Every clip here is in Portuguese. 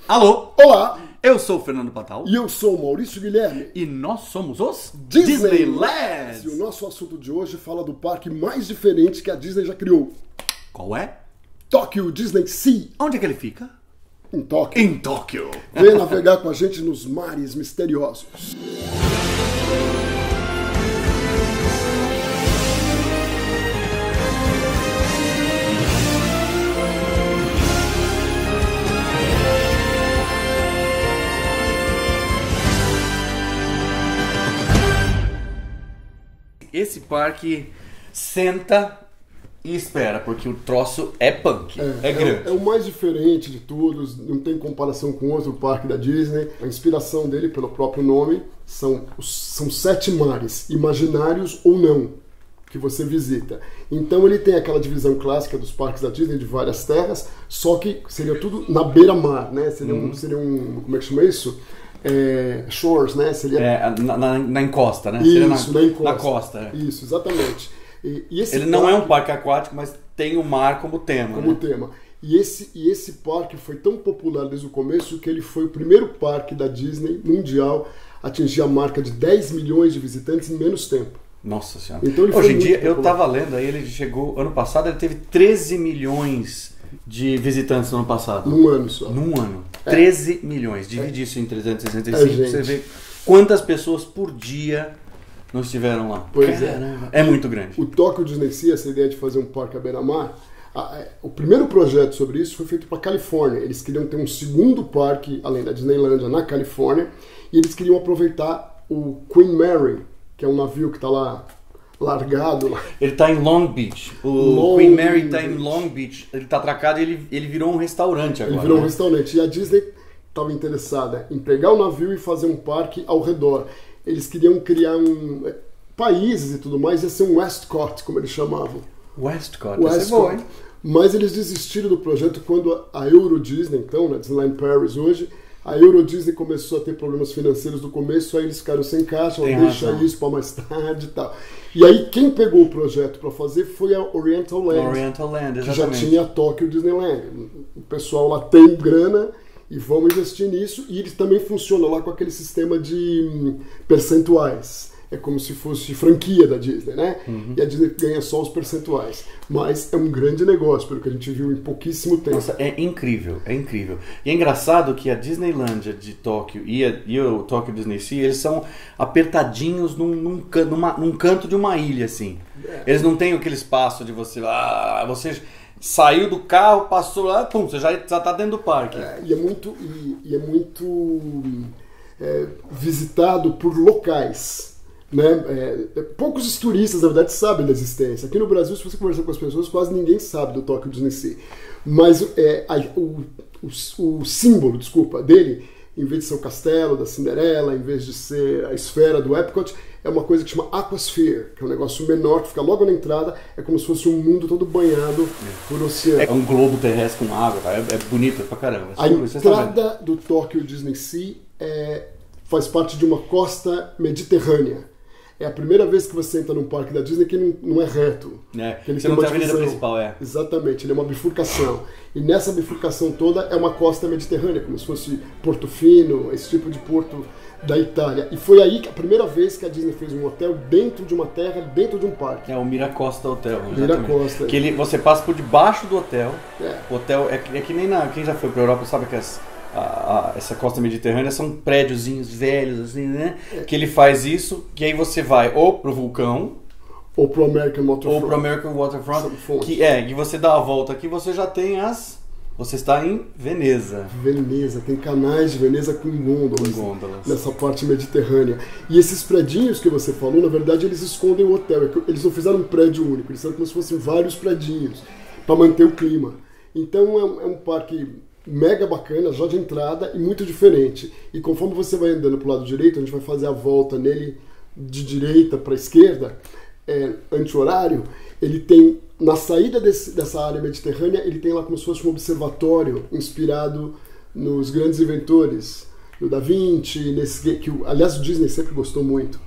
Alô? Olá! Eu sou o Fernando Patal. E eu sou o Maurício Guilherme. E nós somos os Disneylads! E o nosso assunto de hoje fala do parque mais diferente que a Disney já criou. Qual é? Tóquio Disney Sea. Onde é que ele fica? Em Tóquio. Em Tóquio. Venha navegar com a gente nos mares misteriosos. Esse parque senta e espera, porque o troço é punk, é grande. É o mais diferente de todos, não tem comparação com outro parque da Disney. A inspiração dele, pelo próprio nome, são 7 mares, imaginários ou não, que você visita. Então ele tem aquela divisão clássica dos parques da Disney de várias terras, só que seria tudo na beira-mar, né? Seria um, como é que chama isso? Shores, né? Seria... na encosta, né? Isso, seria na encosta. Na costa. Isso, exatamente. E esse ele não é um parque aquático, mas tem o mar como tema. Como tema. E esse parque foi tão popular desde o começo que ele foi o primeiro parque da Disney mundial a atingir a marca de 10 milhões de visitantes em menos tempo. Nossa Senhora. Então, hoje em dia, eu tava lendo, aí ele chegou, ano passado, ele teve 13 milhões de visitantes no ano passado. Num ano só. Num ano. 13 milhões. Divide isso em 365, você vê quantas pessoas por dia não estiveram lá. Pois Caramba, é muito grande. O Tóquio Disney Sea, essa ideia de fazer um parque à beira-mar, o primeiro projeto sobre isso foi feito para a Califórnia. Eles queriam ter um segundo parque, além da Disneylândia, na Califórnia, e eles queriam aproveitar o Queen Mary, que é um navio que está lá largado. Ele está em Long Beach. O Queen Mary está em Long Beach. Ele está atracado e ele virou um restaurante agora. Ele virou um restaurante. E a Disney estava interessada em pegar o navio e fazer um parque ao redor. Eles queriam criar países e tudo mais, ia ser um Westcott, como eles chamavam. Westcott. Mas eles desistiram do projeto quando a Euro Disney, então, na Disneyland Paris hoje, a Euro Disney começou a ter problemas financeiros no começo, aí eles ficaram sem caixa, deixa isso para mais tarde e tal. E aí quem pegou o projeto para fazer foi a Oriental Land, que já tinha a Tóquio Disneyland. O pessoal lá tem grana e vão investir nisso, e eles também funcionam lá com aquele sistema de percentuais. É como se fosse franquia da Disney, né? E a Disney ganha só os percentuais. Mas é um grande negócio, pelo que a gente viu em pouquíssimo tempo. Nossa, é incrível, é incrível. E é engraçado que a Disneylândia de Tóquio e o Tóquio Disney Sea, eles são apertadinhos num canto de uma ilha, assim. Eles não têm aquele espaço de você saiu do carro, passou lá, pum, você já está dentro do parque. E é muito visitado por locais. Né? Poucos turistas, na verdade, sabem da existência. Aqui no Brasil, se você conversar com as pessoas, quase ninguém sabe do Tóquio Disney Sea. Mas o símbolo, dele, em vez de ser o castelo da Cinderela, em vez de ser a esfera do Epcot, é uma coisa que chama Aquasphere, que é um negócio menor, que fica logo na entrada, é como se fosse um mundo todo banhado por oceano. É um globo terrestre com água, é bonito pra caramba. A entrada do Tóquio Disney Sea faz parte de uma costa mediterrânea. É a primeira vez que você entra num parque da Disney que não é reto. Que ele você não tem a avenida principal, Exatamente, ele é uma bifurcação. E nessa bifurcação toda é uma costa mediterrânea, como se fosse Portofino, esse tipo de porto da Itália. E foi aí que a primeira vez que a Disney fez um hotel dentro de uma terra, dentro de um parque. É o Miracosta Hotel. Miracosta. Que você passa por debaixo do hotel. O hotel é que nem quem já foi pra Europa sabe que essa costa mediterrânea são prédiozinhos velhos, assim, né? Que ele faz isso, que aí você vai ou pro vulcão, ou pro American Waterfront, que você dá a volta aqui, você já tem você está em Veneza. Veneza, tem canais de Veneza com gôndolas. Nessa parte mediterrânea. E esses predinhos que você falou, na verdade, eles escondem o hotel. Eles não fizeram um prédio único, eles fizeram como se fossem vários predinhos, para manter o clima. Então é um parque mega bacana, já de entrada, e muito diferente. E conforme você vai andando pro lado direito, a gente vai fazer a volta nele de direita para esquerda, anti-horário, ele tem, na saída dessa área mediterrânea, ele tem lá como se fosse um observatório inspirado nos grandes inventores, do Da Vinci, aliás o Disney sempre gostou muito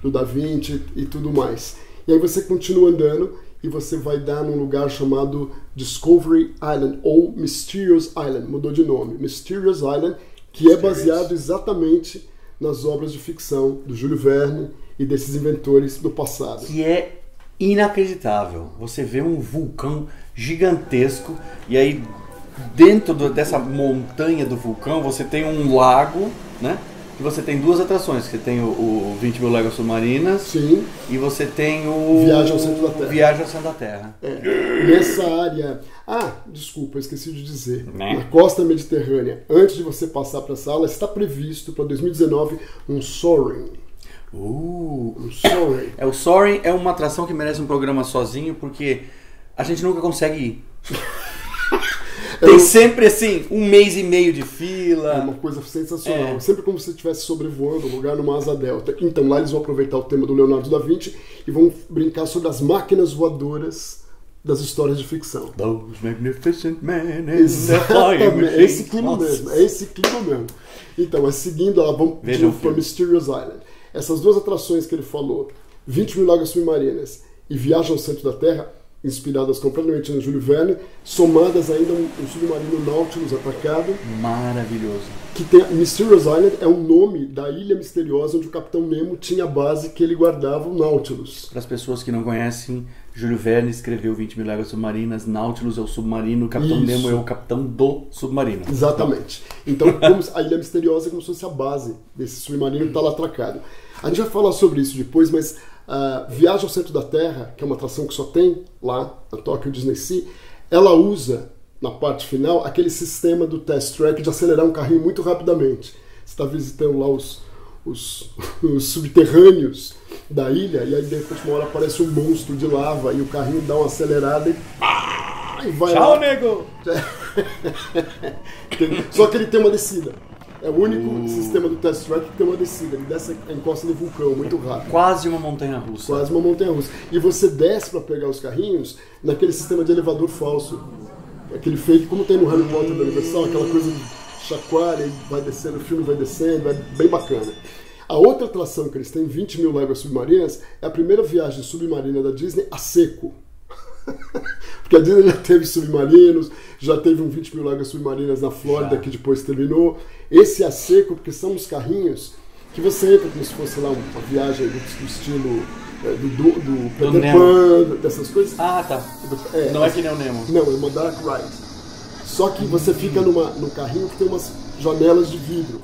do Da Vinci e tudo mais. E aí você continua andando e você vai dar num lugar chamado Discovery Island, ou Mysterious Island, mudou de nome, Mysterious Island, que é baseado exatamente nas obras de ficção do Júlio Verne e desses inventores do passado. Que é inacreditável. Você vê um vulcão gigantesco e aí dentro dessa montanha do vulcão você tem um lago, né? E você tem duas atrações. Você tem o 20 mil léguas submarinas. Sim. E você tem o Viagem ao Centro da Terra. Viagem ao Centro da Terra. Nessa área... desculpa, eu esqueci de dizer. Na costa mediterrânea, antes de você passar para essa aula, está previsto para 2019 um Soaring. Um Soaring. O Soaring é uma atração que merece um programa sozinho, porque a gente nunca consegue ir. Tem sempre assim, 1 mês e meio de fila. É uma coisa sensacional. Sempre como se você estivesse sobrevoando um lugar numa asa delta. Então lá eles vão aproveitar o tema do Leonardo da Vinci e vão brincar sobre as máquinas voadoras das histórias de ficção. Those magnificent men. Exatamente. É esse clima mesmo. É esse clima mesmo. Então, seguindo, vamos para Mysterious Island. Essas duas atrações que ele falou, 20 mil léguas submarinas e Viagem ao Centro da Terra, inspiradas completamente no Júlio Verne, somadas ainda um submarino Nautilus atacado. Maravilhoso. Que tem Mysterious Island é o nome da ilha misteriosa onde o Capitão Nemo tinha a base que ele guardava, o Nautilus. Para as pessoas que não conhecem, Júlio Verne escreveu 20 mil léguas submarinas, Nautilus é o submarino, o Capitão Nemo é o capitão do submarino. Exatamente. Então a ilha misteriosa é como se fosse a base desse submarino que está lá atracado. A gente vai falar sobre isso depois, mas Viagem ao Centro da Terra, que é uma atração que só tem lá na Tokyo Disney Sea, ela usa, na parte final, aquele sistema do Test Track de acelerar um carrinho muito rapidamente. Você está visitando lá os subterrâneos da ilha, e aí de repente uma hora aparece um monstro de lava e o carrinho dá uma acelerada e vai Tchau, lá. nego! Só que ele tem uma descida. É o único sistema do Test Track que tem uma descida. Ele desce a encosta do vulcão muito rápido. Quase uma montanha-russa. Quase uma montanha-russa. E você desce para pegar os carrinhos naquele sistema de elevador falso. Aquele fake, como tem no Harry Potter da Universal, aquela coisa de chacoalha e vai descendo, o filme vai descendo, é bem bacana. A outra atração que eles têm, 20 mil léguas submarinas, é a primeira viagem submarina da Disney a seco. Porque a Disney já teve submarinos, já teve um 20 mil léguas submarinas na Flórida, que depois terminou. Esse a seco, porque são os carrinhos que você entra como se fosse lá uma viagem do estilo do Peter Pan, dessas coisas. Ah, tá. Não é que nem o Nemo. Não, é uma Dark Ride. Só que você fica num carrinho que tem umas janelas de vidro.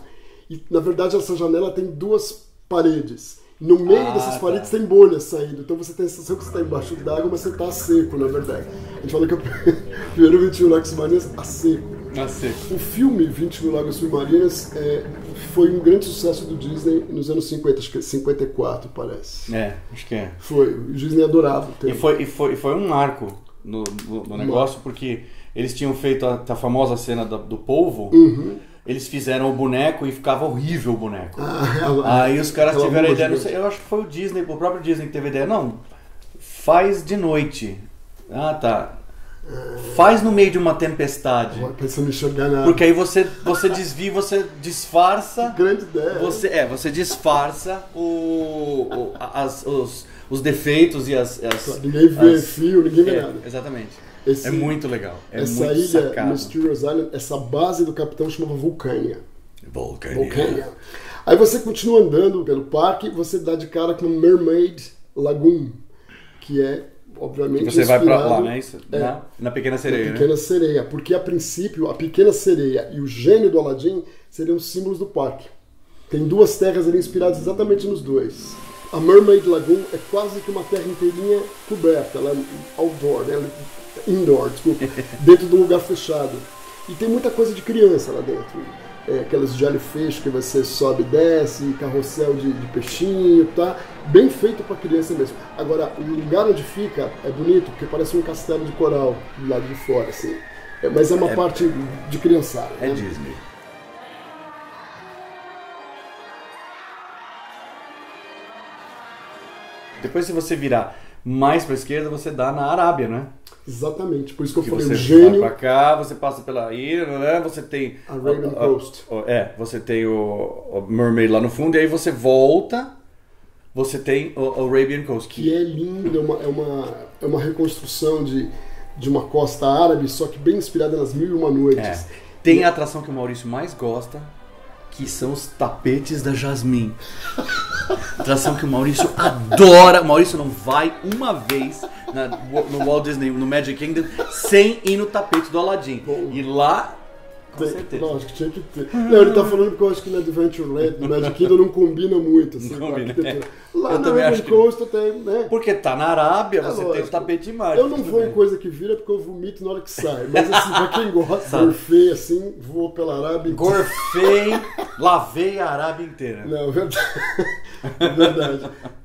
E, na verdade, essa janela tem duas paredes. No meio dessas paredes tem bolhas saindo. Então você tem a sensação que você está embaixo d'água, mas você está a seco, na verdade. A gente fala que o primeiro 20 mil léguas submarinas a seco. O filme 20 mil léguas submarinas foi um grande sucesso do Disney nos anos 50, acho que é 54, parece. Acho que é. Foi. O Disney adorava o tema. E foi um marco no negócio, porque eles tinham feito a famosa cena do polvo. Eles fizeram o boneco e ficava horrível o boneco. Aí os caras tiveram a ideia, não sei, eu acho que foi o próprio Disney que teve a ideia. Não, faz de noite. Faz no meio de uma tempestade. Pensando em enxergar nada. Porque aí você desvia, você disfarça. Grande ideia. Você disfarça os defeitos e as ninguém vê fio, ninguém vê nada. Exatamente. É muito legal. Essa muito ilha, sacado. Mysterious Island, essa base do capitão chamava Vulcânia. Aí você continua andando pelo parque, você dá de cara com Mermaid Lagoon, que é, obviamente, você vai pra lá, né? Isso, na Pequena Sereia. Na Pequena Sereia, porque a princípio a Pequena Sereia e o gênio do Aladdin seriam símbolos do parque. Tem duas terras ali inspiradas exatamente nos dois. A Mermaid Lagoon é quase que uma terra inteirinha coberta, ela é outdoor, né? Indoor, desculpa, dentro de um lugar fechado. E tem muita coisa de criança lá dentro. Aquelas jellyfish que você sobe e desce, carrossel de peixinho, tá? Bem feito para criança mesmo. Agora, o lugar onde fica é bonito, porque parece um castelo de coral do lado de fora, assim. Mas é uma parte de criançada. É né? Disney. Depois, se você virar mais para a esquerda, você dá na Arábia, né? Exatamente, por isso que eu falei, você o gênio... vai pra cá, você passa pela ilha, né? Você tem... Arabian Coast. Você tem o Mermaid lá no fundo, e aí você volta você tem o Arabian Coast. Que é lindo, é uma reconstrução de uma costa árabe, só que bem inspirada nas Mil e Uma Noites. Tem a atração que o Maurício mais gosta, que são os tapetes da Jasmine. Atração que o Maurício adora. O Maurício não vai uma vez no Walt Disney, no Magic Kingdom, sem ir no tapete do Aladdin. E lá, com certeza. Não, acho que tinha que ter. Não, ele tá falando porque eu acho que no Adventureland, no Magic Kingdom, não combina muito. Assim, não combina, Lá no Arabian Coast tem, né? Porque tá na Arábia, você tem o tapete mágico. Eu não vou em coisa que vira porque eu vomito na hora que sai. Mas assim, pra quem gosta, gorfei assim, vou pela Arábia inteira. Gorfei, lavei a Arábia inteira. Não, verdade.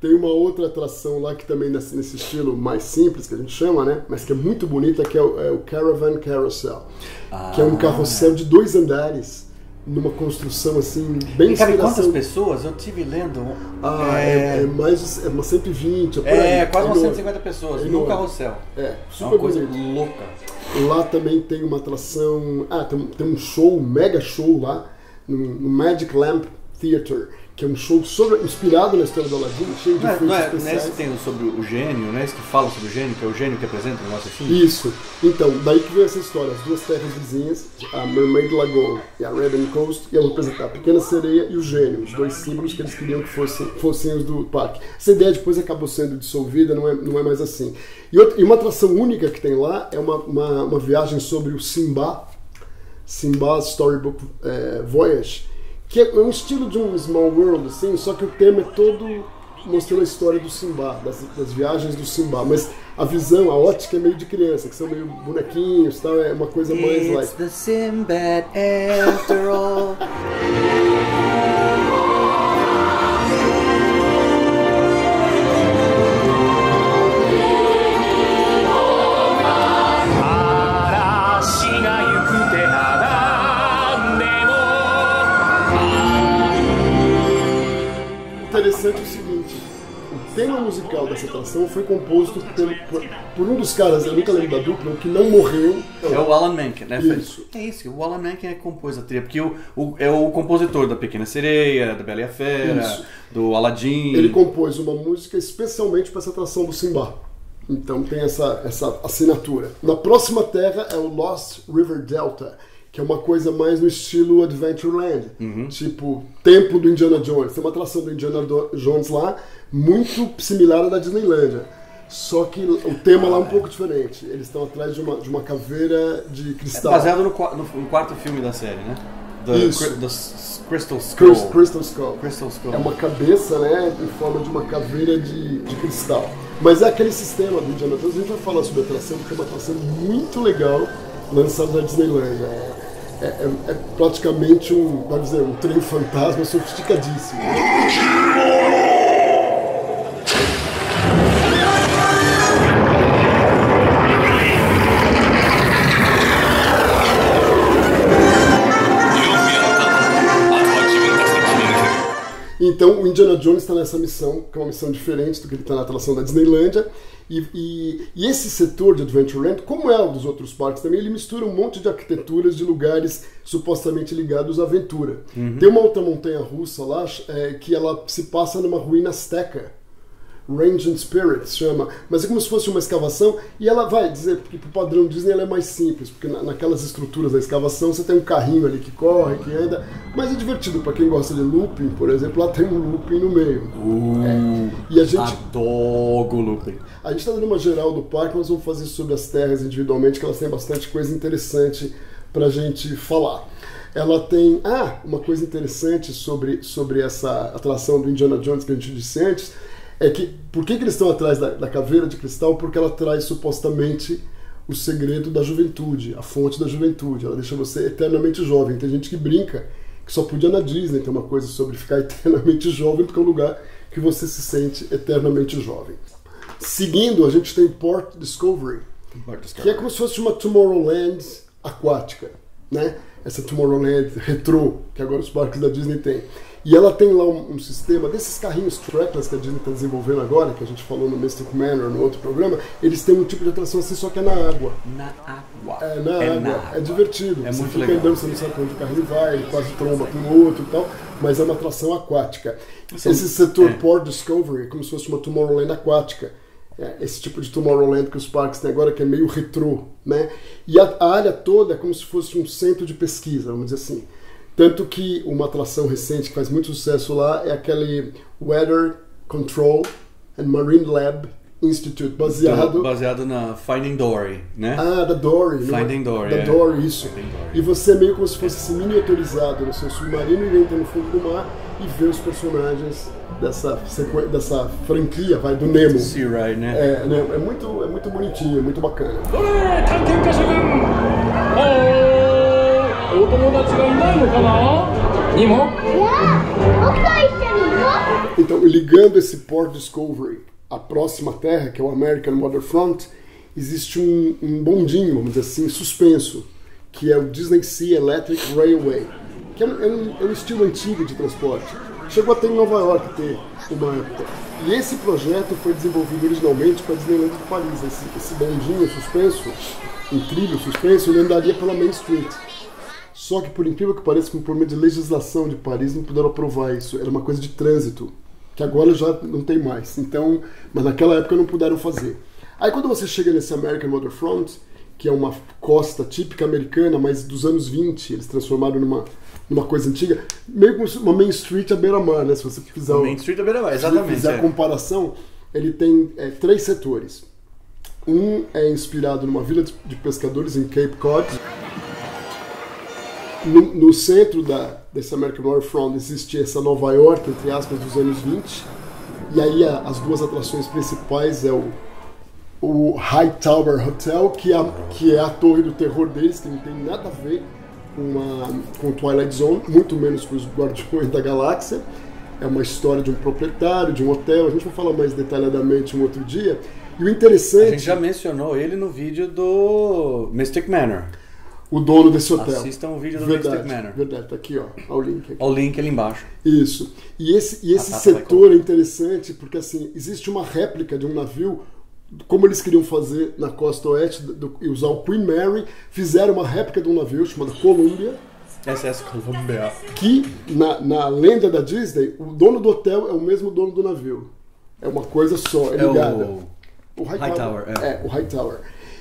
Tem uma outra atração lá que também nesse estilo mais simples, que a gente chama, né? Mas que é muito bonita, que é o Caravan Carousel. Que é um carrossel de 2 andares, numa construção assim, bem inspiração. E quantas pessoas? Eu estive lendo. É umas 120. Quase umas 150 pessoas num carrossel. Super uma coisa bonito. louca. Lá também tem uma atração. Tem um show, um mega show lá, no Magic Lamp Theater, que é um show inspirado na história do Aladdin, cheio de efeitos especiais. Não é esse que tem sobre o gênio, não é esse que fala sobre o gênio, que é o gênio que apresenta o negócio assim? Isso. Então, daí que veio essa história. As 2 terras vizinhas, a Mermaid Lagoon e a Arabian Coast, iam representar a Pequena Sereia e o gênio, os 2 símbolos que eles queriam que fossem os do parque. Essa ideia depois acabou sendo dissolvida, não é mais assim. E uma atração única que tem lá é uma viagem sobre o Simba Storybook Voyage, que é um estilo de um Small World, assim, só que o tema é todo mostrando a história do Simba, das viagens do Simba, mas a visão, a ótica é meio de criança, que são meio bonequinhos, tal, é uma coisa mais It's the Sinbad after all. Interessante o seguinte, o tema musical dessa atração foi composto por um dos caras, eu nunca lembro da dupla, que não morreu. É o Alan Menken, né? Isso. É isso, o Alan Menken compôs a trilha, porque é o compositor da Pequena Sereia, da Bela e a Fera, do Aladdin. Ele compôs uma música especialmente para essa atração do Simba. Então tem essa assinatura. Na próxima terra é o Lost River Delta, que é uma coisa mais no estilo Adventureland, tipo Templo do Indiana Jones. Tem uma atração do Indiana Jones lá, muito similar à da Disneylandia. Só que o tema lá é um pouco diferente. Eles estão atrás de uma caveira de cristal. Baseado no 4º filme da série, né? Crystal Skull. Crystal Skull. É uma cabeça, né, em forma de uma caveira de cristal. Mas é aquele sistema do Indiana Jones. A gente vai falar sobre a atração, porque é uma atração muito legal, lançada na Disneylandia. É praticamente um trem fantasma sofisticadíssimo. Então o Indiana Jones está nessa missão, que é uma missão diferente do que ele está na atração da Disneylandia. E esse setor de Adventureland, como é o dos outros parques também, ele mistura um monte de arquiteturas de lugares supostamente ligados à aventura. Tem uma outra montanha-russa lá, que ela se passa numa ruína azteca. Ranging Spirit se chama, mas é como se fosse uma escavação, e ela vai dizer que pro padrão Disney ela é mais simples, porque naquelas estruturas da escavação você tem um carrinho ali que corre, que anda, mas é divertido para quem gosta de looping, por exemplo, lá tem um looping no meio. E a gente adoro looping. A gente está dando uma geral do parque, nós vamos fazer sobre as terras individualmente, que elas têm bastante coisa interessante pra gente falar. Ela tem uma coisa interessante sobre essa atração do Indiana Jones que a gente disse antes, é que, por que eles estão atrás da caveira de cristal? Porque ela traz supostamente o segredo da juventude, a fonte da juventude. Ela deixa você eternamente jovem. Tem gente que brinca que só podia na Disney ter uma coisa sobre ficar eternamente jovem, porque é um lugar que você se sente eternamente jovem. Seguindo, a gente tem Port Discovery, que é como se fosse uma Tomorrowland aquática, né? Essa Tomorrowland retrô, que agora os parques da Disney têm. E ela tem lá um sistema desses carrinhos trackless que a Disney está desenvolvendo agora, que a gente falou no Mystic Manor, no outro programa, eles têm um tipo de atração assim, só que é na água. Na água. É na água. É divertido. É você muito fica legal. andando, você não sabe pra onde o carrinho vai, ele quase tromba com o outro e tal, mas é uma atração aquática. Esse setor Port Discovery é como se fosse uma Tomorrowland aquática. Esse tipo de Tomorrowland que os parques têm agora, que é meio retrô, né? E a área toda é como se fosse um centro de pesquisa, vamos dizer assim. Tanto que uma atração recente que faz muito sucesso lá é aquele Weather Control and Marine Lab Institute, baseado na Finding Dory, né? Da Dory. Finding Dory. Da Dory, isso. E você é meio como se fosse miniaturizado no seu submarino e entra no fundo do mar e vê os personagens dessa franquia, do Nemo. Sea Ride, né? É muito bonitinho, muito bacana. Então, ligando esse Port Discovery à próxima terra, que é o American Waterfront, existe um bondinho, vamos dizer assim, suspenso, que é o Disney Sea Electric Railway, que é um estilo antigo de transporte. Chegou até em Nova York ter uma época. E esse projeto foi desenvolvido originalmente para a Disneyland de Paris. Esse bondinho suspenso, incrível suspenso, ele andaria pela Main Street. Só que, por incrível que pareça, por meio de legislação de Paris, não puderam aprovar isso. Era uma coisa de trânsito, que agora já não tem mais. Então, mas naquela época não puderam fazer. Aí quando você chega nesse American Waterfront, que é uma costa típica americana, mas dos anos 20, eles transformaram numa coisa antiga, meio como uma Main Street à beira-mar, né? Se você fizer Main Street à beira-mar, exatamente. Se fizer a comparação, ele tem 3 setores. Um é inspirado numa vila de pescadores em Cape Cod. No centro desse American Waterfront existe essa Nova York, entre aspas, dos anos 20. E aí as 2 atrações principais é o Hightower Hotel, que é a torre do terror deles, que não tem nada a ver com o Twilight Zone, muito menos com os Guardiões da Galáxia. É uma história de um proprietário, de um hotel. A gente vai falar mais detalhadamente um outro dia. E o interessante... A gente já mencionou ele no vídeo do Mystic Manor. O dono desse hotel. Assistam o vídeo do Mystic Manor. Verdade, tá aqui, ó. Olha o link aqui. Olha o link ali embaixo. Isso. E esse setor é interessante porque, assim, existe uma réplica de um navio, como eles queriam fazer na costa oeste e usar o Queen Mary, fizeram uma réplica de um navio chamado Columbia. SS Columbia. Que, na lenda da Disney, o dono do hotel é o mesmo dono do navio. É uma coisa só, é ligada. O Hightower. O Hightower.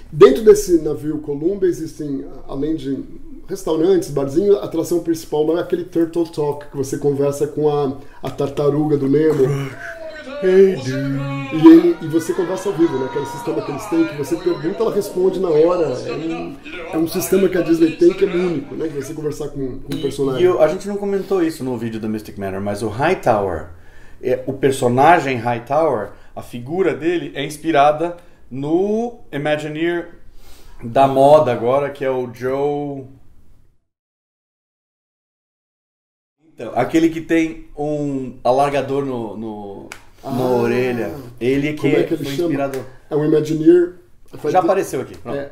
Dentro desse navio Columbia existem, além de restaurantes, barzinhos, a atração principal não é aquele Turtle Talk, que você conversa com a tartaruga do Nemo. Hey, dude. E você conversa ao vivo, né? Aquele sistema que eles têm, que você pergunta, ela responde na hora. É um sistema que a Disney tem que é único, né? Que você conversar com um personagem. A gente não comentou isso no vídeo do Mystic Manor, mas o Hightower, o personagem Hightower, a figura dele é inspirada no Imagineer da moda agora, que é o Joe... Então, aquele que tem um alargador na orelha. Ele que ele foi chama? inspirado... É um Imagineer... Já apareceu aqui. Pronto.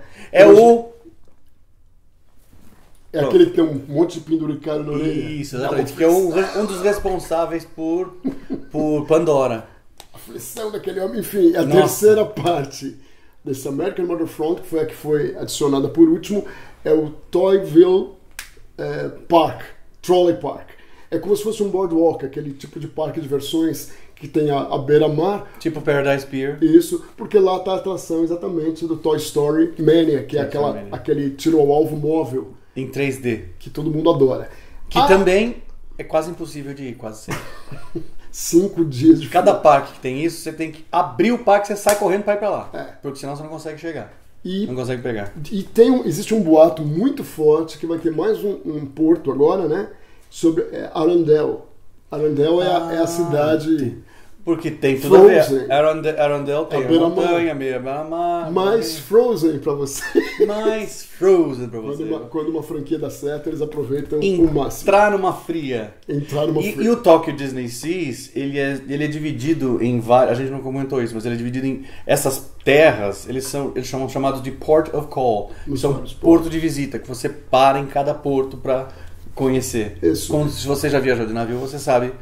É aquele que tem um monte de penduricário na orelha. Isso, exatamente. Que é um dos responsáveis por Pandora. A aflição daquele homem. Enfim, a terceira parte desse American Waterfront, que foi a que foi adicionada por último, é o Toyville Park, Trolley Park. É como se fosse um boardwalk, aquele tipo de parque de diversões que tem a beira-mar. Tipo Paradise Pier. Isso, porque lá está a atração exatamente do Toy Story Mania, que é aquele tiro ao alvo móvel. Em 3D. Que todo mundo adora. Que também é quase impossível de ir, quase sempre. 5 dias de Cada parque que tem isso, você tem que abrir o parque, você sai correndo para ir para lá. Porque senão você não consegue chegar. Não consegue pegar. E existe um boato muito forte que vai ter mais um porto agora, né? Sobre Arundel. Arundel é a cidade... Porque tem tudo a ver. Arundel tem a montanha, beira-mar. Mais Frozen pra você. Mais Frozen pra você. Quando uma franquia dá certo, eles aproveitam o máximo. Entrar numa fria. E o Tokyo Disney Seas, ele é dividido em vários... A gente não comentou isso, mas ele é dividido em... Essas terras, eles chamam chamados de Port of Call. São porto de visita, que você para em cada porto pra conhecer. Isso. Se você já viajou de navio, você sabe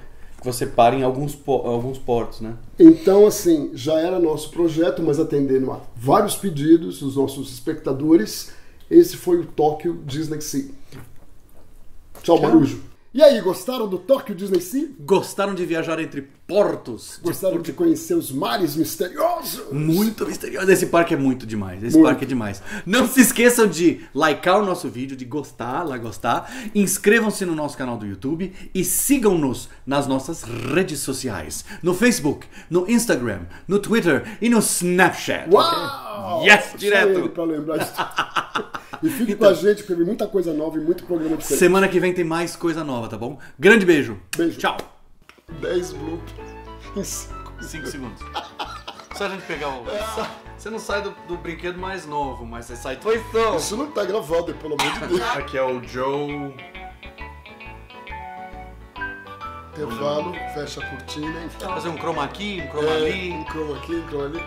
que você para em alguns portos, né? Então, assim, já era nosso projeto, mas atendendo a vários pedidos dos nossos espectadores, esse foi o Tóquio Disney Sea. Tchau, Marujo. E aí, gostaram do Tóquio Disney Sea? Gostaram de viajar entre portos? Gostaram de conhecer os mares misteriosos? Muito misterioso. Esse parque é muito demais. Esse parque é demais. Não se esqueçam de likear o nosso vídeo, de gostar. Inscrevam-se no nosso canal do YouTube e sigam-nos nas nossas redes sociais. No Facebook, no Instagram, no Twitter e no Snapchat. Uau! Okay? Yes, direto! Pra lembrar disso. E fique com a gente, porque tem muita coisa nova e muito programa diferente. Semana que vem tem mais coisa nova, tá bom? Grande beijo. Beijo. Tchau. 10 bloopers em 5 segundos. Só a gente pegar o... Você não sai do brinquedo mais novo, mas você sai... Isso não tá gravado, pelo amor de Deus. Aqui é o Joe... Intervalo, fecha a cortina. Fazer um chroma aqui, um chroma ali. Um chroma aqui, um chroma ali.